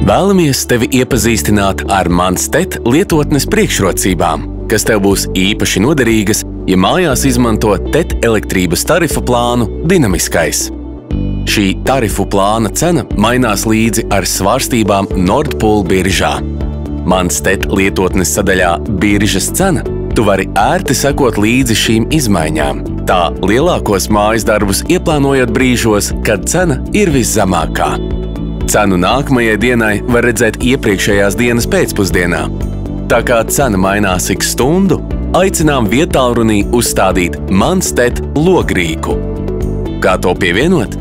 Vēlamies tevi iepazīstināt ar Manstet lietotnes priekšrocībām, kas tev būs īpaši noderīgas, ja mājās izmanto TET elektrības tarifu plānu Dinamiskais. Šī tarifu plāna cena mainās līdzi ar svārstībām Nord Pool biržā. Manstet lietotnes sadaļā Biržas cena tu vari ērti sekot līdzi šīm izmaiņām, tā lielākos mājas darbus ieplānojot brīžos, kad cena ir viszemākā. Cenu nākamajai dienai var redzēt iepriekšējās dienas pēcpusdienā. Tā kā cena mainās ik stundu, aicinām vietālrunī uzstādīt Manstet logrīku. Kā to pievienot?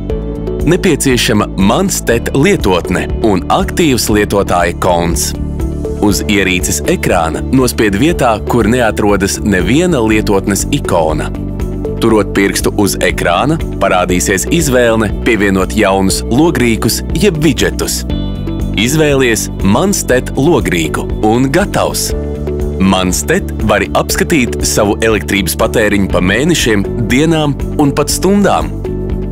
Nepieciešama Manstet lietotne un aktīvs lietotāja konts. Uz ierīces ekrāna nospied vietā, kur neatrodas neviena lietotnes ikona. Turot pirkstu uz ekrāna, parādīsies izvēle pievienot jaunus logrīkus jeb widžetus. Izvēlies Manstet logrīku un gatavs! Manstet vari apskatīt savu elektrības patēriņu pa mēnešiem, dienām un pat stundām.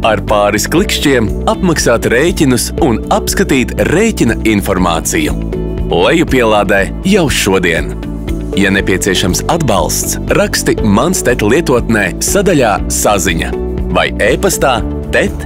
Ar pāris klikšķiem apmaksāt rēķinus un apskatīt rēķina informāciju. Lejupielādē jau šodien! Ja nepieciešams atbalsts, raksti Manstet lietotnē sadaļā Saziņa vai e-pastā tet@tet.lv.